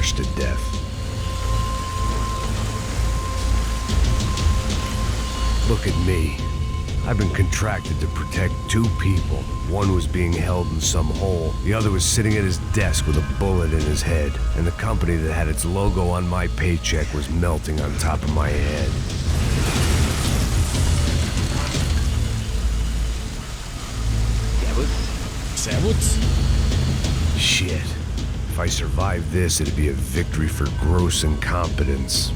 crushed to death. Look at me. I've been contracted to protect two people. One was being held in some hole. The other was sitting at his desk with a bullet in his head. And the company that had its logo on my paycheck was melting on top of my head. Servus. Shit. If I survived this, it'd be a victory for gross incompetence.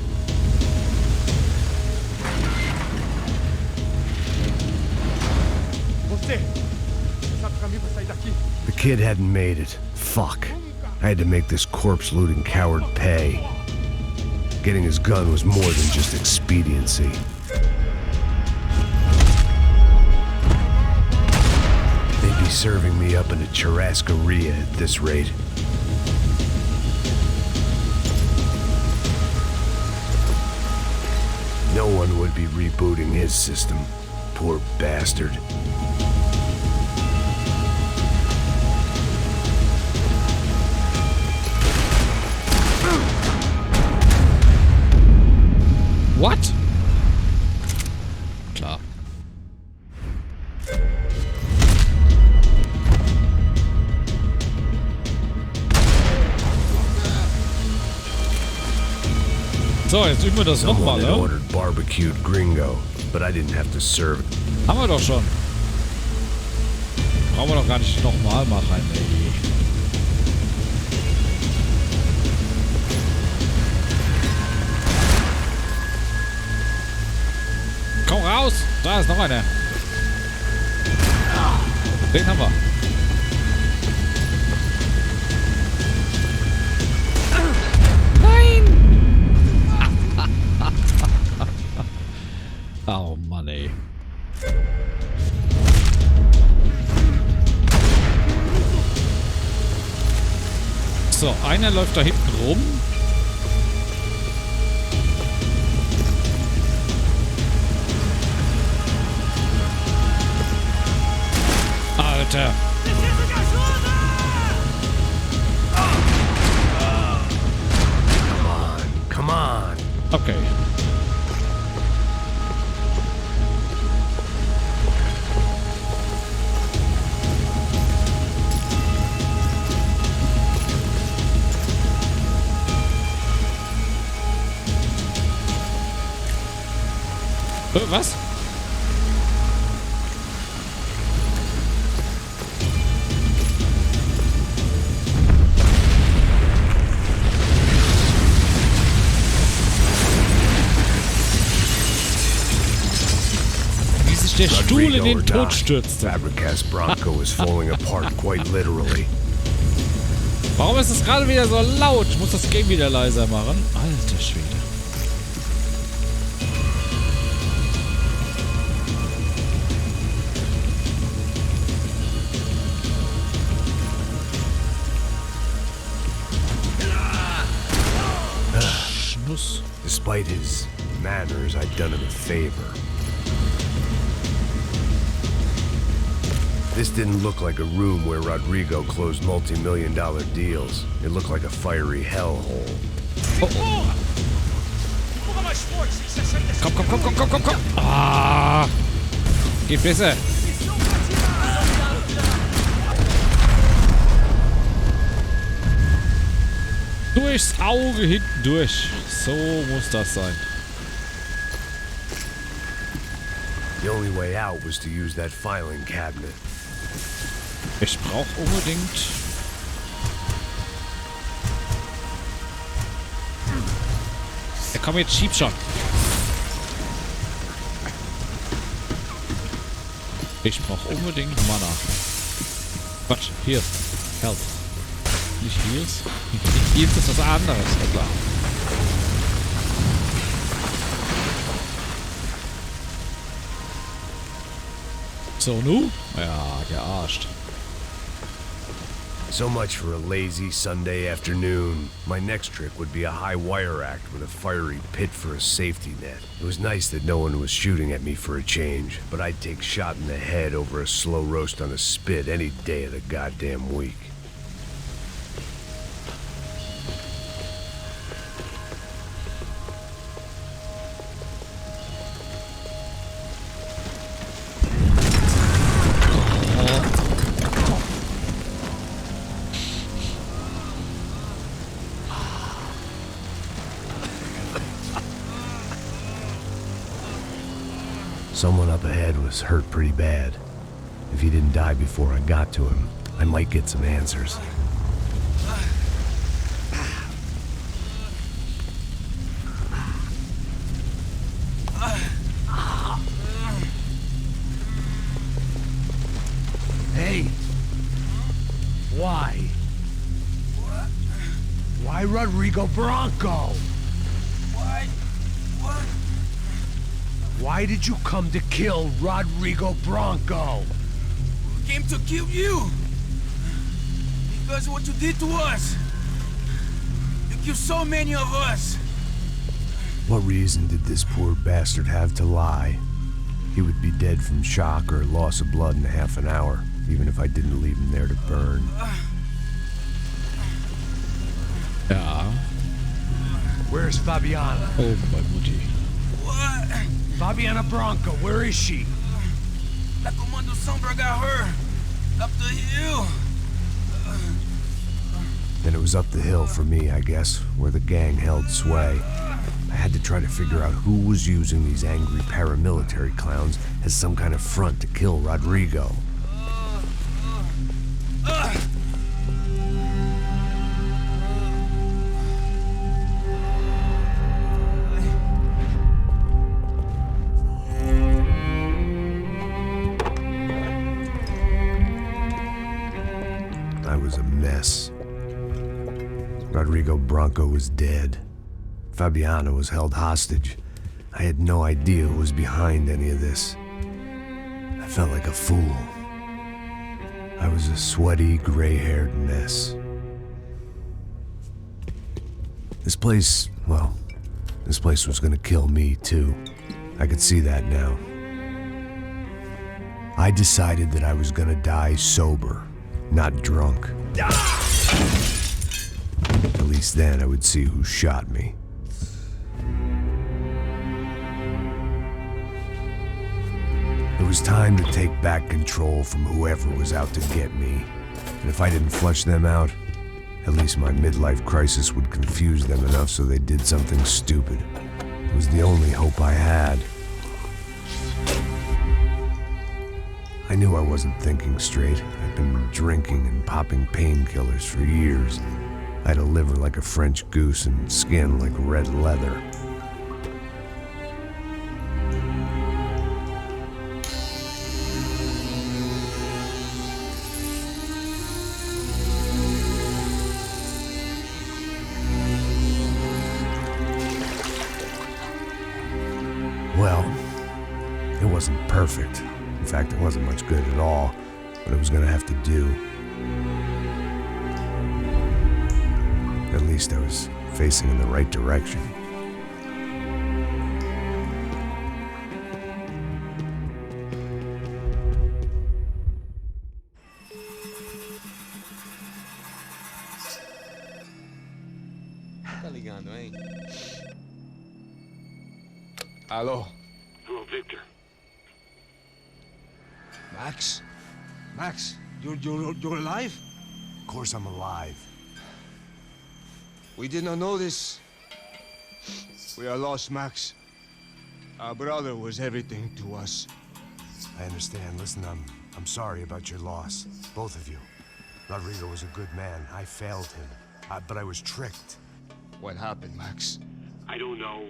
The kid hadn't made it. Fuck. I had to make this corpse-looting coward pay. Getting his gun was more than just expediency. They'd be serving me up in a churrascaria at this rate. No one would be rebooting his system. Poor bastard. What? Klar. So, jetzt üben wir das nochmal, ne? Ordered barbecued gringo, but I didn't have to serve it. Haben wir doch schon. Brauchen wir doch gar nicht nochmal machen, ey. Komm raus! Da ist noch einer. Den haben wir. Nein! Oh Mann, ey. So, einer läuft da hinten rum. Alter. Come on. Okay. Was? Wie sich der Stuhl in den Tod stürzte. Fabricas Bronco is falling apart quite literally. Warum ist es gerade wieder so laut? Ich muss das Game wieder leiser machen. Alter Schwede. Despite his manners, I'd done him a favor. This didn't look like a room where Rodrigo closed multi-million-dollar deals. It looked like a fiery hellhole. Oh. Komm. Ah. Geht besser. Durchs Auge hinten durch. So muss das sein. The only way out was to use that filing cabinet. Ich brauche unbedingt... Ja, komm jetzt, schieb schon. Ich brauche unbedingt Mana. Quatsch, hier. Health. Nicht Heals. Heals ist was anderes, ja klar. So, nu? Ja, gearscht. So much for a lazy Sunday afternoon. My next trick would be a high wire act with a fiery pit for a safety net. It was nice that no one was shooting at me for a change, but I'd take shot in the head over a slow roast on a spit any day of the goddamn week. was hurt pretty bad. If he didn't die before I got to him, I might get some answers. Hey! Why? Why Rodrigo Branco? Why? What? Why did you come to kill Rodrigo Branco? We came to kill you! Because of what you did to us! You killed so many of us! What reason did this poor bastard have to lie? He would be dead from shock or loss of blood in half an hour, even if I didn't leave him there to burn. Ja. Where's Fabiana? Oh, bei Mutti. What? Fabiana Branco, where is she? La Comando Sombra got her! Up the hill! Then it was up the hill for me, I guess, where the gang held sway. I had to try to figure out who was using these angry paramilitary clowns as some kind of front to kill Rodrigo. I was a mess. Rodrigo Branco was dead. Fabiana was held hostage. I had no idea who was behind any of this. I felt like a fool. I was a sweaty, gray-haired mess. This place was gonna kill me too. I could see that now. I decided that I was gonna die sober, not drunk. At least then I would see who shot me. It was time to take back control from whoever was out to get me. And if I didn't flush them out, at least my midlife crisis would confuse them enough so they did something stupid. It was the only hope I had. I knew I wasn't thinking straight. I'd been drinking and popping painkillers for years. I had a liver like a French goose and skin like red leather. Well, it wasn't perfect. In fact, it wasn't much good at all, but it was gonna have to do. At least I was facing in the right direction. Tá ligando, hein? Alô? Hello, Victor. Max? Max, you're alive? Of course I'm alive. We did not know this. We are lost, Max. Our brother was everything to us. I understand. Listen, I'm sorry about your loss. Both of you. Rodrigo was a good man. I failed him. But I was tricked. What happened, Max? I don't know.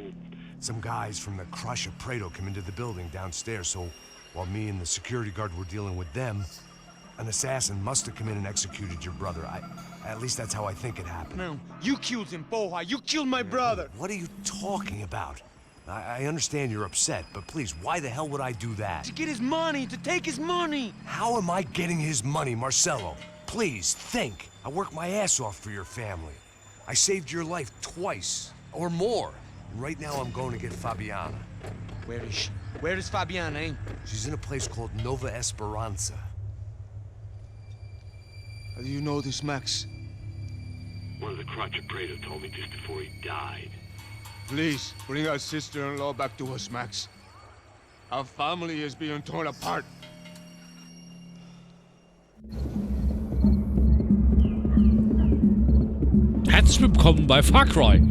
Some guys from the Crush of Prado came into the building downstairs, so while me and the security guard were dealing with them, an assassin must have come in and executed your brother. At least that's how I think it happened. No, you killed him, Porra. You killed my brother. What are you talking about? I understand you're upset, but please, why the hell would I do that? To get his money, to take his money. How am I getting his money, Marcelo? Please, think. I worked my ass off for your family. I saved your life twice, or more. And right now I'm going to get Fabiana. Where is she? Where is Fabiana, eh? She's in a place called Nova Esperanza. How do you know this, Max? One of the Crotch of Prado told me just before he died. Please, bring our sister-in-law back to us, Max. Our family is being torn apart. Herzlich willkommen bei Far Cry.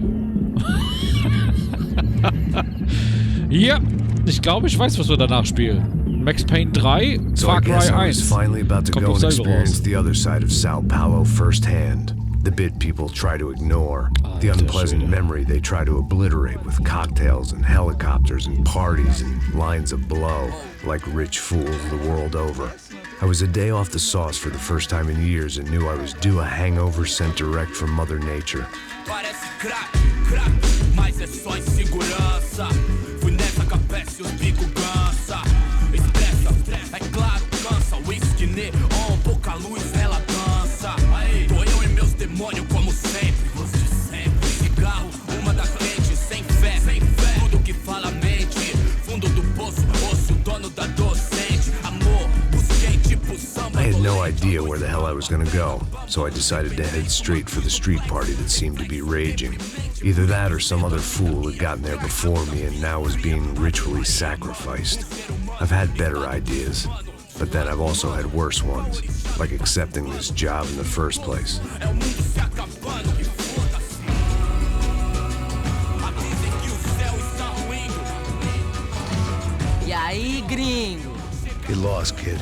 Ja, ich glaube, ich weiß, was wir danach spielen. Max Payne 3, So I Far guess Cry I was 1. finally about to Kommt go auf and selber experience raus. the other side of São Paulo firsthand. The bit people try to ignore. The Alter unpleasant Schwede. memory they try to obliterate with cocktails and helicopters and parties and lines of blow, like rich fools the world over. I was a day off the sauce for the first time in years and knew I was due a hangover sent direct from Mother Nature. Parece crack, mas é só insegurança. Fui nessa capeste, os bico cansa. Estressa, é claro, cansa. Whisky, neon, pouca luz, ela dança. Tô eu e meus demônios como sempre. Os de sempre. Cigarro, uma das frentes, sem fé. Tudo que fala mente. Fundo do poço, osso, dono da docente. Amor, busquei tipo samba. I had no idea where the hell I was gonna go, so I decided to head straight for the street party that seemed to be raging. Either that or some other fool had gotten there before me and now was being ritually sacrificed. I've had better ideas, but then I've also had worse ones, like accepting this job in the first place. É o mundo se acabando e foda-se. Avisem que o céu está ruindo. E aí, gringo? Get lost, kid.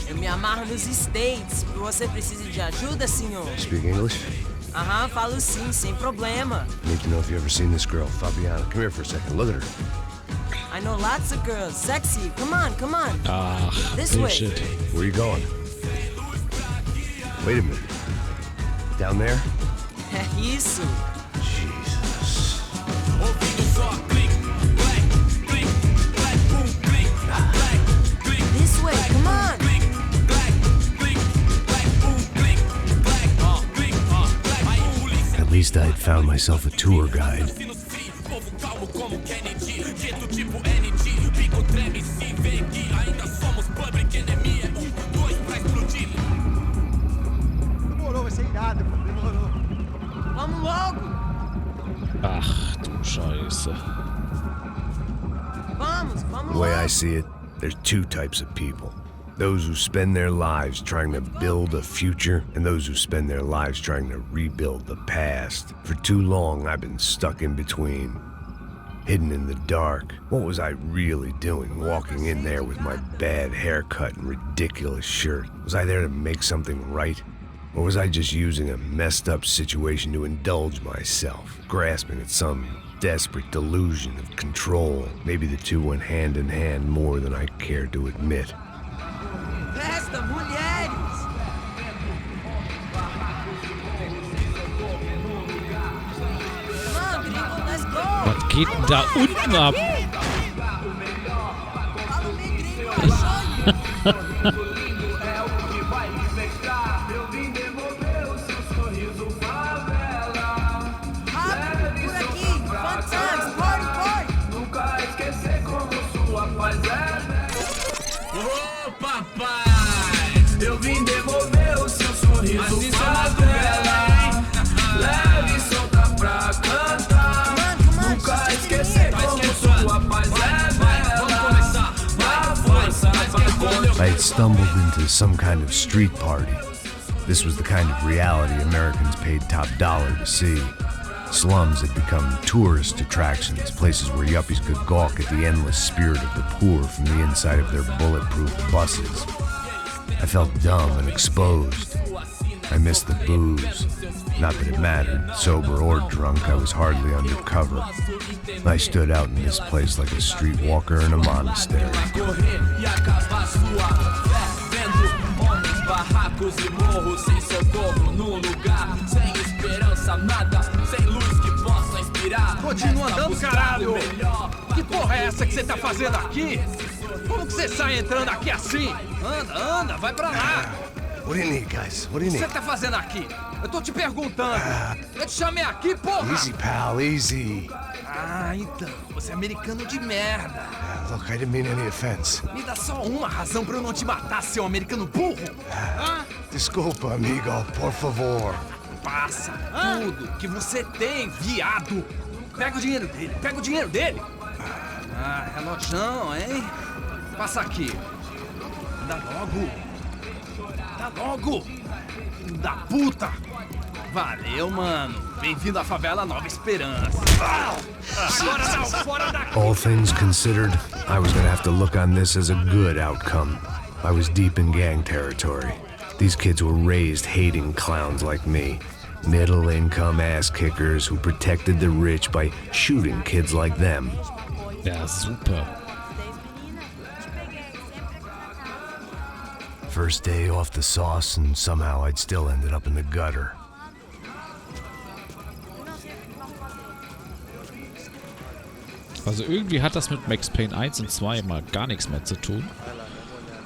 Eu me amarro nos States. Você precisa de ajuda, senhor? Speak English? Aham, falo sim, sem problema. Need to know if you've ever seen this girl, Fabiana. Come here for a second. Look at her. I know lots of girls. Sexy. Come on, come on. Ach, This way. Bullshit. Where are you going? Wait a minute. Down there? É isso. Jesus. Ouvindo só clique, black, clique, black, boom, clique, black, clique, This way, come on. clique, black, clique, black, boom, clique, black, clique, black. Aí polícia At least I had found myself a tour guide. no si, povo calmo como Kennedy, quieto tipo ND, bico treme se vê que ainda somos public enemy. É 1, 2 pra explodir. Demorou, vai ser irado, demorou. Vamos logo. Ach, du Scheiße. Vamos The way I logo. see it, there's two types of people. Those who spend their lives trying to build a future, and those who spend their lives trying to rebuild the past. For too long, I've been stuck in between. Hidden in the dark. What was I really doing walking in there with my bad haircut and ridiculous shirt? Was I there to make something right? Or was I just using a messed up situation to indulge myself, grasping at some desperate delusion of control? Maybe the two went hand in hand more than I cared to admit. Festa, mulheres. Come on, gringo, let's go. Was geht denn da unten ab? Follow me, gringo, I'll show you. Rápido, por aqui. Fun times, party, party. Ô papai, eu vim devolver o seu sorriso favela. Leve e solta pra cantar. Come on, Nunca just esquecer como sua paz é bela. Na força pra I had stumbled into some kind of street party. This was the kind of reality Americans paid top dollar to see. Slums had become tourist attractions, places where yuppies could gawk at the endless spirit of the poor from the inside of their bulletproof buses. I felt dumb and exposed. I missed the booze. Not that it mattered, sober or drunk, I was hardly undercover. I stood out in this place like a streetwalker in a monastery. correr e acabar sua fé. Vendo homens, barracos e morros sem socorro num lugar sem esperança, nada, sem luz que possa inspirar. Continua andando, caralho! Que porra é essa que você tá fazendo aqui? Como que você sai entrando aqui assim? Anda, vai pra lá! What do you need, guys? What do you O que need? você tá fazendo aqui? Eu tô te perguntando. Eu te chamei aqui, porra! Easy, pal, easy. Ah, então, você é americano de merda. Look, I didn't mean any offense. Me dá só uma razão pra eu não te matar, seu americano burro. Desculpa, amigo, por favor. Passa tudo que você tem, viado. Pega o dinheiro dele, Ah, relojão, hein? Passa aqui. Dá logo. Filho da puta. Valeu, mano. Bem-vindo à favela Nova Esperança. Agora não, fora daqui. All things considered, I was gonna have to look on this as a good outcome. I was deep in gang territory. These kids were raised hating clowns like me. Middle-income ass-kickers who protected the rich by shooting kids like them. Ja, super. First day off the sauce, and somehow I'd still ended up in the gutter. Also irgendwie hat das mit Max Payne 1 und 2 mal gar nichts mehr zu tun.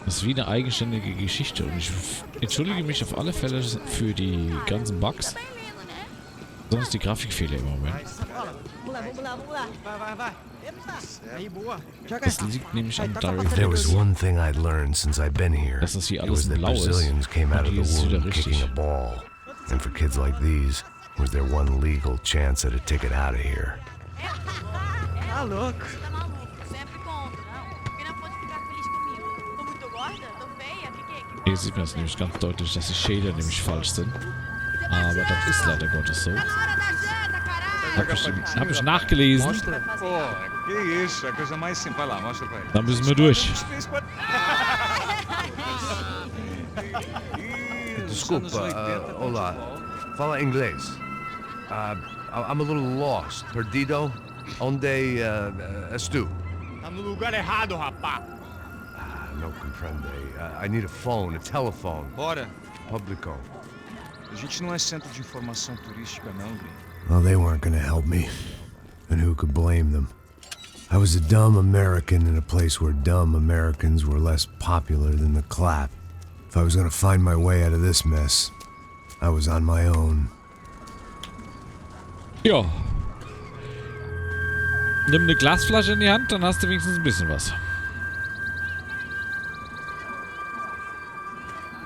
Das ist wie eine eigenständige Geschichte und ich entschuldige mich auf alle Fälle für die ganzen Bugs. Sonst die Grafikfehler im Moment. Das liegt nämlich an Direct. There was one thing I'd learned since I'd been here. Dass das hier It was alles that blau ist. Brazilians came out of Und the hier ist es wieder womb kicking richtig. a ball. And for kids like these, was there one legal chance at a ticket out of here. Tá louco. Tá maluco, sempre contra, não. Porque não pode ficar feliz comigo. Tô muito gorda? Tô feia? Que Hier sieht man es nämlich ganz deutlich, dass die Shader nämlich falsch sind. Aber das ist leider Gottes so. Hab ich nachgelesen. Pô, que isso, a coisa mais simples. Vai lá, mostra pra ele. Dann müssen wir durch. Desculpa, olá. Fala inglês. I'm a little lost. Perdido? Onde estou? Tá no lugar errado, rapá. No comprende. I need a phone, a telephone. Bora. Publico. A gente não é centro de informação turística, não, Gui. Well, they weren't gonna help me. And who could blame them? I was a dumb American in a place where dumb Americans were less popular than the clap. If I was gonna find my way out of this mess, I was on my own. Ja. Nimm eine Glasflasche in die Hand, dann hast du wenigstens ein bisschen was.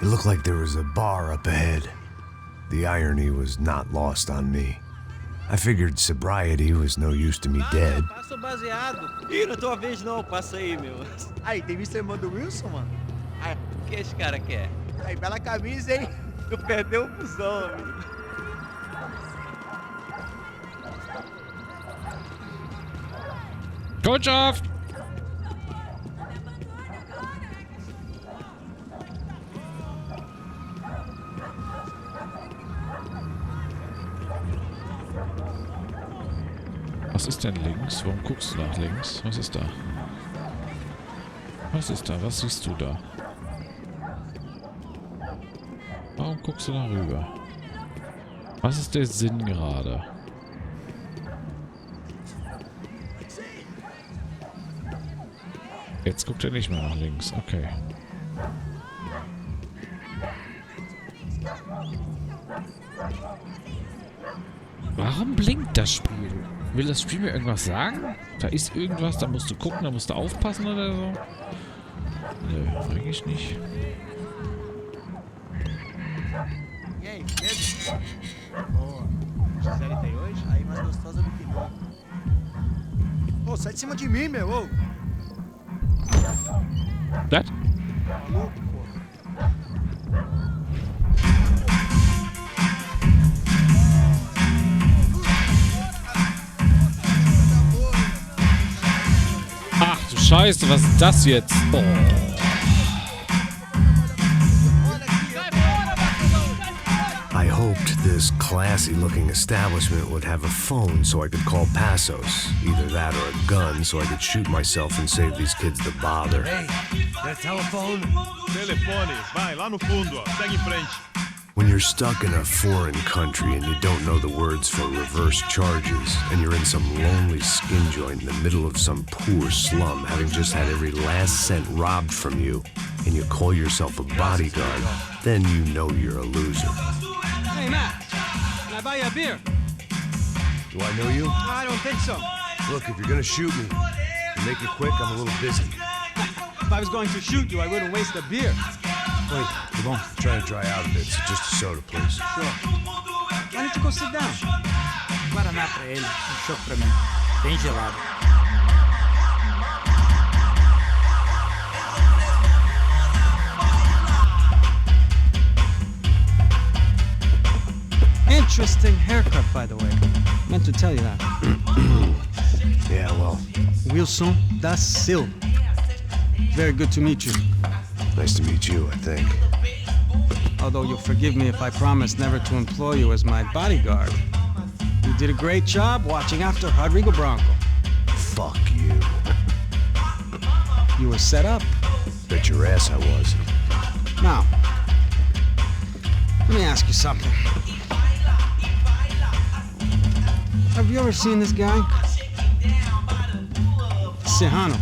It looked like there was a bar up ahead. The irony was not lost on me. I figured sobriety was no use to me dead. Passa o baseado. Ih, não é tua vez não, passa aí, meu. Aí, tem visto a irmã do Wilson, mano? Aí, o que esse cara quer? Aí, bela camisa, hein? Tu perdeu o busão, amigo. Kundschaft! Was ist denn links? Warum guckst du nach links? Was ist da? Was ist da? Was siehst du da? Warum guckst du da rüber? Was ist der Sinn gerade? Jetzt guckt er nicht mehr nach links. Okay. Warum blinkt das Spiel? Will das Spiel mir irgendwas sagen? Da ist irgendwas, da musst du gucken, da musst du aufpassen oder so? Nö, eigentlich nicht. E aí, beleza? Boa. Gisele tá aí hoje? Aí, mais gostosa do que nunca. Ô, sai de cima de mim, meu, ô. Das? Maluco, pô. Ach du Scheiße, was ist das jetzt? Oh. I hoped this classy-looking establishment would have a phone so I could call Passos. Either that or a gun so I could shoot myself and save these kids the bother. Hey, that telephone? Telefone, vai lá no fundo, ó. Segue em frente. When you're stuck in a foreign country and you don't know the words for reverse charges, and you're in some lonely skin joint in the middle of some poor slum, having just had every last cent robbed from you, and you call yourself a bodyguard, then you know you're a loser. Hey, Matt. Can I buy you a beer? Do I know you? I don't think so. Look, if you're gonna shoot me, make it quick, I'm a little busy. If I was going to shoot you, I wouldn't waste a beer. Wait, come on. Trying to dry out a bit, so just a soda, please. Sure. Why don't you go sit down? Guaraná pra ele, choco pra mim. Bem gelado. Interesting haircut, by the way. Meant to tell you that. Yeah, well, Wilson da Silva. Very good to meet you. nice to meet you, I think. Although you'll forgive me if I promise never to employ you as my bodyguard. You did a great job watching after Rodrigo Branco. Fuck you. You were set up. Bet your ass I was. Now, let me ask you something. Have you ever seen this guy? Serrano.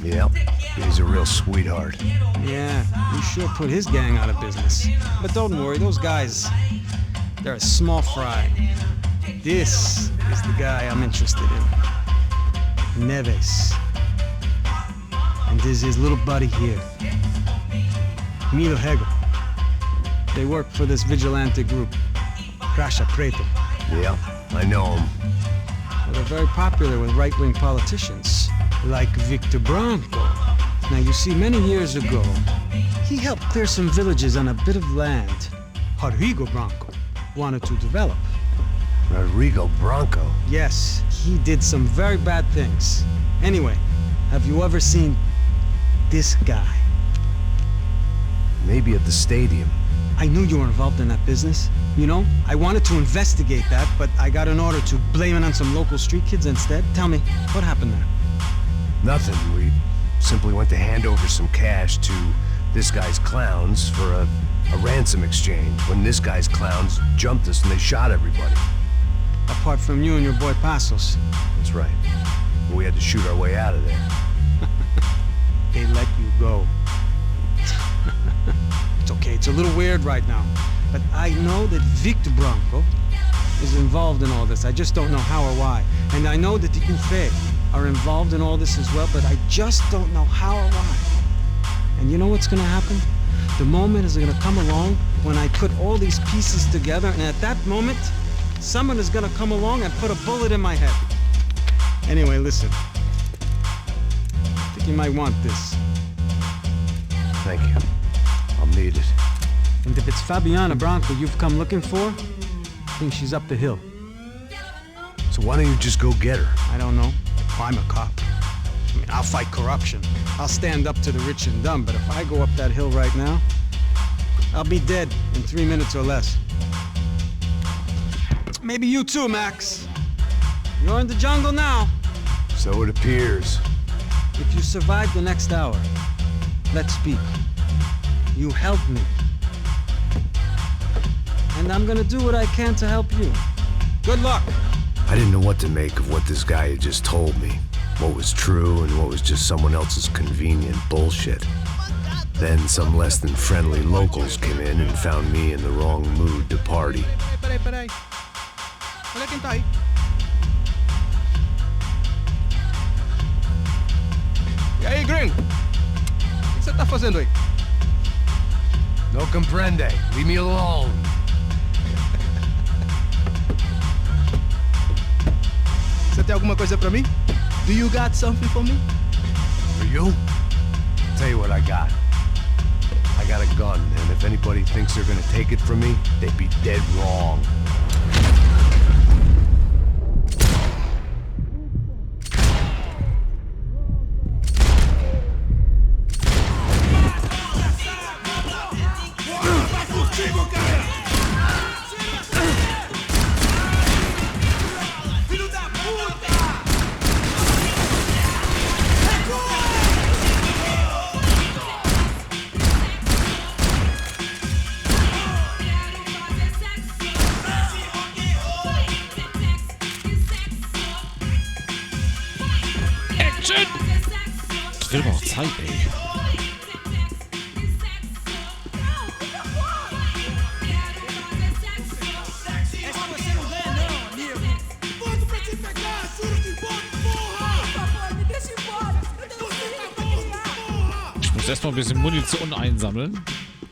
Yep, he's a real sweetheart. Yeah, he sure put his gang out of business. But don't worry, those guys, they're a small fry. This is the guy I'm interested in. Neves. And this is his little buddy here. Milo Hegel. They work for this vigilante group, Caixa Preto. Yeah, I know him. Well, they're very popular with right-wing politicians, like Victor Branco. Now, you see, many years ago, he helped clear some villages on a bit of land Rodrigo Branco wanted to develop. Rodrigo Branco? Yes, he did some very bad things. Anyway, have you ever seen this guy? Maybe at the stadium. I knew you were involved in that business. You know, I wanted to investigate that, but I got an order to blame it on some local street kids instead. Tell me, what happened there? Nothing. We simply went to hand over some cash to this guy's clowns for a ransom exchange when this guy's clowns jumped us and they shot everybody. Apart from you and your boy Passos. That's right. We had to shoot our way out of there. They let you go. It's okay, it's a little weird right now. But I know that Victor Branco is involved in all this. I just don't know how or why. And I know that the UFE are involved in all this as well, but I just don't know how or why. And you know what's gonna happen? The moment is gonna come along when I put all these pieces together, and at that moment, someone is gonna come along and put a bullet in my head. Anyway, listen. I think you might want this. Thank you. I'll need it. And if it's Fabiana Branco you've come looking for, I think she's up the hill. So why don't you just go get her? I don't know. I'm a cop. I mean, I'll fight corruption. I'll stand up to the rich and dumb, but if I go up that hill right now, I'll be dead in 3 minutes or less. Maybe you too, Max. You're in the jungle now. So it appears. If you survive the next hour, let's speak. You help me. And I'm gonna do what I can to help you. Good luck. I didn't know what to make of what this guy had just told me. What was true and what was just someone else's convenient bullshit. Then some less than friendly locals came in and found me in the wrong mood to party. Peraí. Olha quem tá aí. E aí, gringo? O que você tá fazendo aí? No comprende. Leave me alone. Você tem alguma coisa pra mim? Do you got something for me? For you? Tell you what I got. I got a gun, and if anybody thinks they're gonna take it from me, they'd be dead wrong. Das wird aber auch Zeit, ey. Ich muss erstmal ein bisschen Munition einsammeln,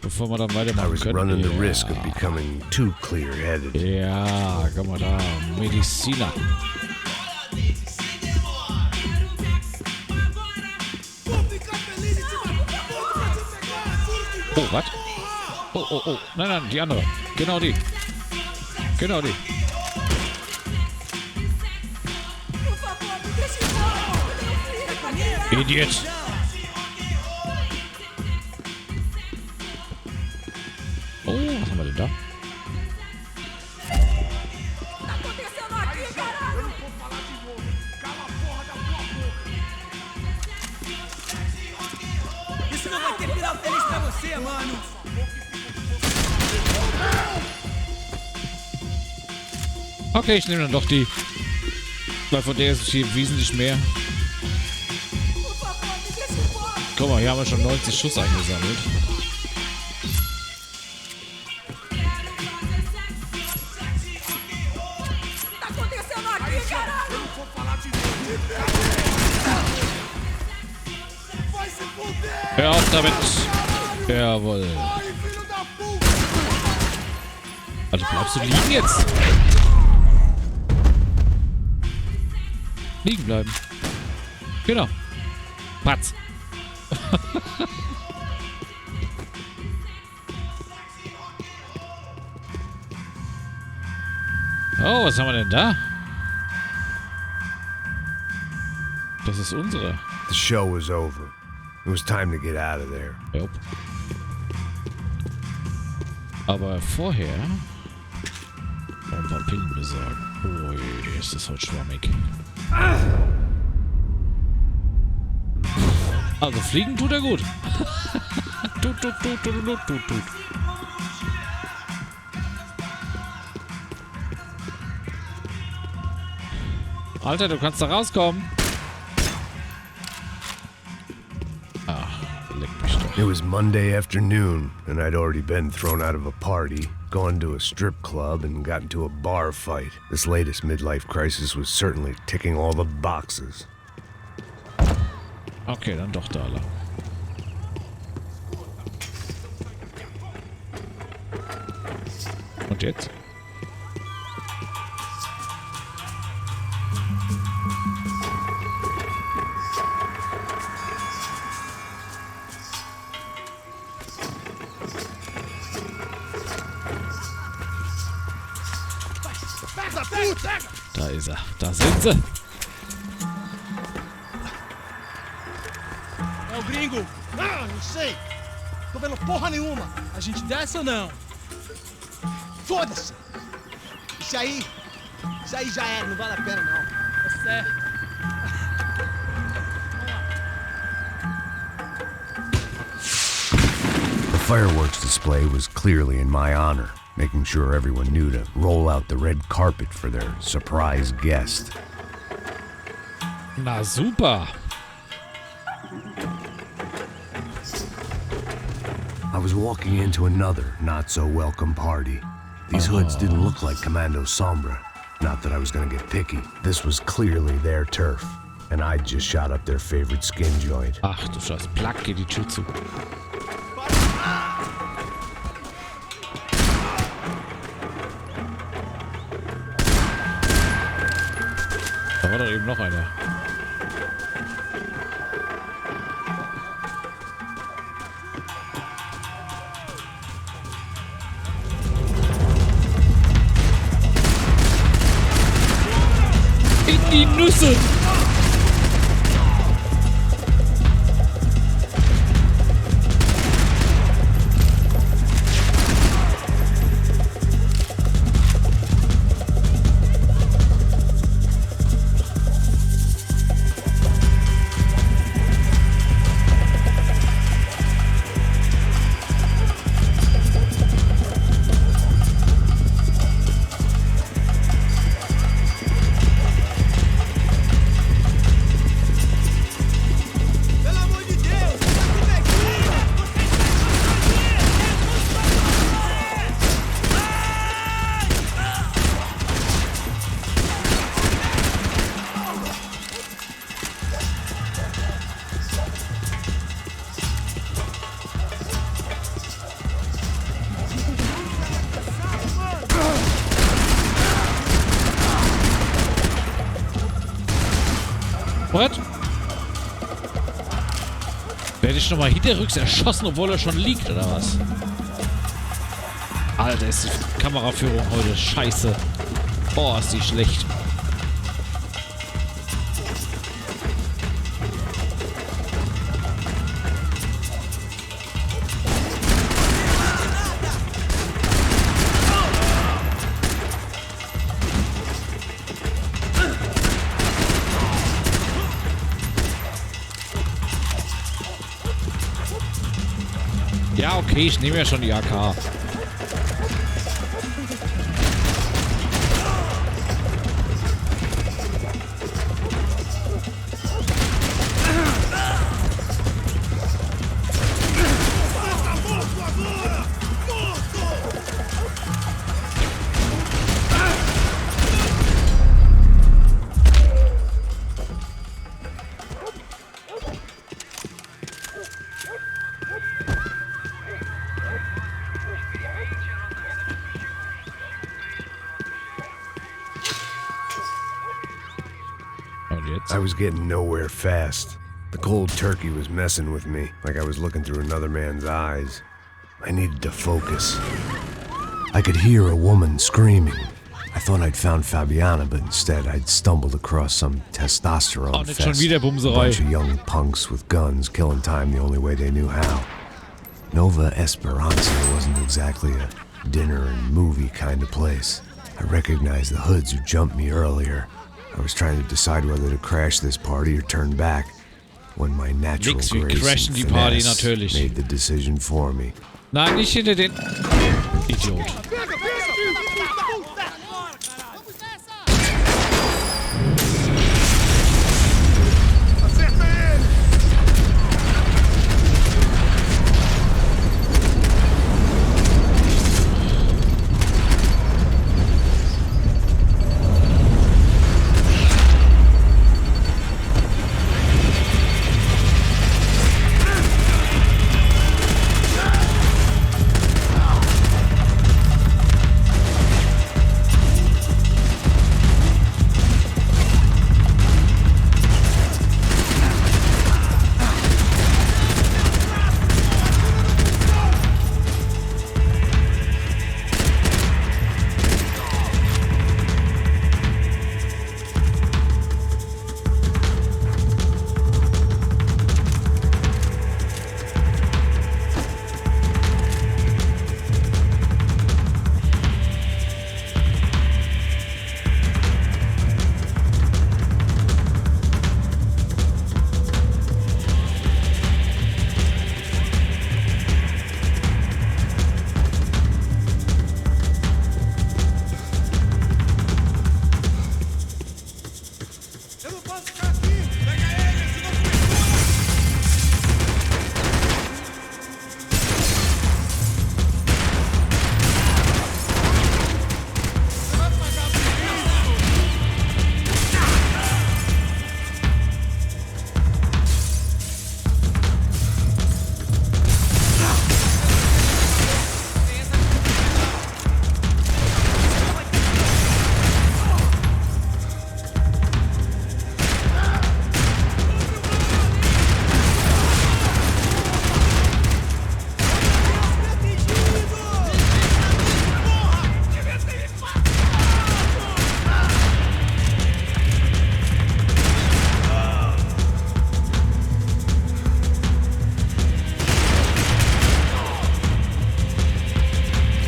bevor wir dann weitermachen können. Running the risk of becoming too clear-headed. Ja, guck mal da. Mediziner. Oh, was? Oh. Nein, die andere. Genau die. Genau die. Idiot. Oh, was haben wir denn da? Isso não vai ter final feliz pra você, mano. Okay, ich nehme dann doch die. Weil von der ist hier wesentlich mehr. Guck mal, hier haben wir schon 90 Schuss eingesammelt. Hör auf damit. Jawohl. Also bleibst du liegen jetzt? Liegen bleiben. Genau. Patz. Oh, was haben wir denn da? Das ist unsere. The show was over. It was time to get out of there. Yep. Aber vorher ein paar Pillen besorgen. Ui, ist das heute schwammig. Also fliegen tut er gut. tut. Alter, du kannst da rauskommen. It was Monday afternoon, and I'd already been thrown out of a party, gone to a strip club, and got into a bar fight. This latest midlife crisis was certainly ticking all the boxes. Okay, dann doch da lang. Und jetzt? Da ist er. Da sind sie. É o gringo. Ah, não sei. Tô vendo porra nenhuma. A gente desce ou não? Foda-se. Isso aí já era. Não vale a pena, não. Tá certo. The fireworks display was clearly in my honor, making sure everyone knew to roll out the red carpet for their surprise guest. Na super. I was walking into another not-so-welcome party. These hoods didn't look like Commando Sombra. Not that I was gonna get picky. This was clearly their turf. And I just shot up their favorite skin joint. Ach du Scheiße, Plack, geht die Tür zu. Da war doch eben noch einer. In die Nüsse! What? Werde ich nochmal hinterrücks erschossen, obwohl er schon liegt, oder was? Alter, ist die Kameraführung heute scheiße. Boah, ist die schlecht. Ja, okay, ich nehme ja schon die AK. I was getting nowhere fast. The cold turkey was messing with me, like I was looking through another man's eyes. I needed to focus. I could hear a woman screaming. I thought I'd found Fabiana, but instead I'd stumbled across some testosterone nicht schon fest. wieder A Bumserei. bunch of young punks with guns, killing time the only way they knew how. Nova Esperanza wasn't exactly a dinner and movie kind of place. I recognized the hoods who jumped me earlier. I was trying to decide whether to crash this party or turn back, when my natural Nix, wir grace crashen and die Party finesse natürlich. made the decision for me. Nein, nicht hinter den... Idiot.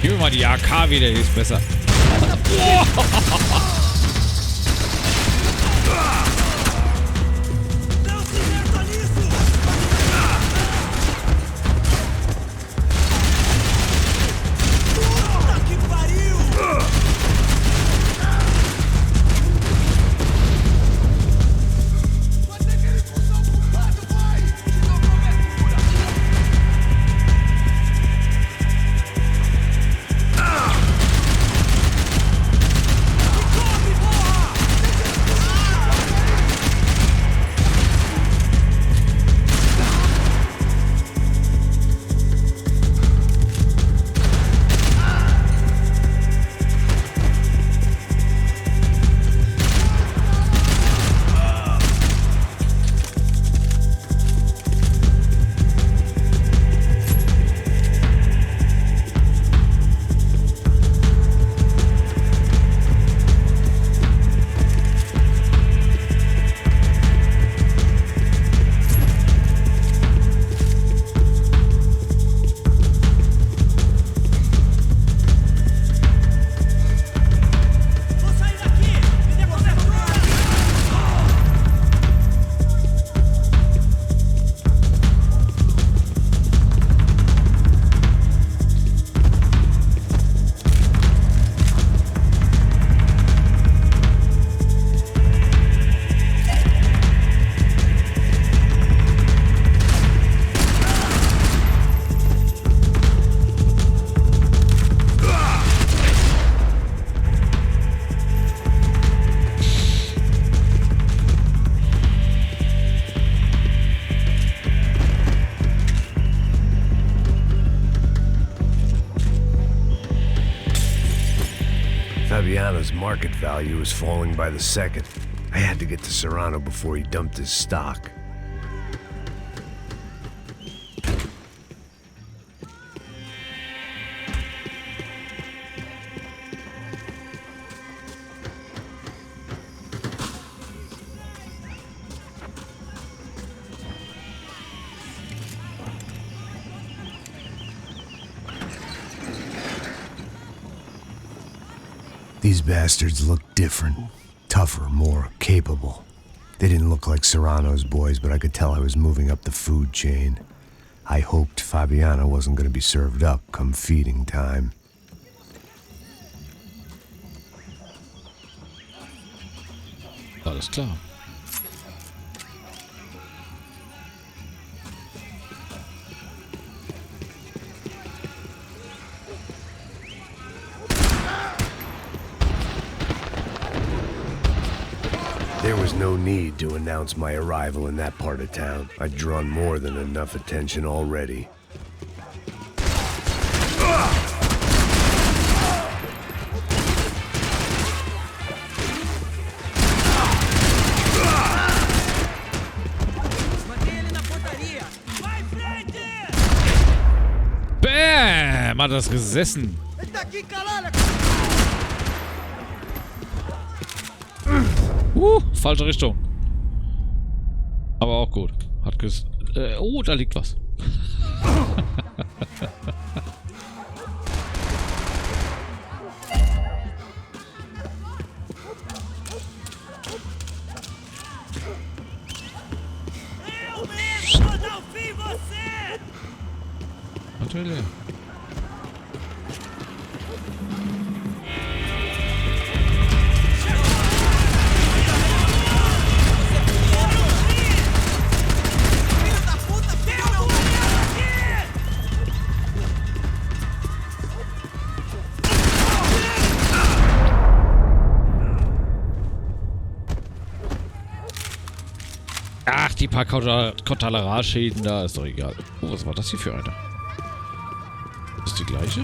Gib mir mal die AK wieder, die ist besser. Fabiano's market value was falling by the second. I had to get to Serrano before he dumped his stock. These bastards looked different, tougher, more capable. They didn't look like Serrano's boys, but I could tell I was moving up the food chain. I hoped Fabiano wasn't going to be served up come feeding time. Alles klar. There was no need to announce my arrival in that part of town. I'd drawn more than enough attention already. Bäm! Hat das gesessen. Falsche Richtung. Aber auch gut. Hat oh, da liegt was. Natürlich. Ach, die paar Kollateralschäden da, ist doch egal. Oh, was war das hier für eine? Ist die gleiche?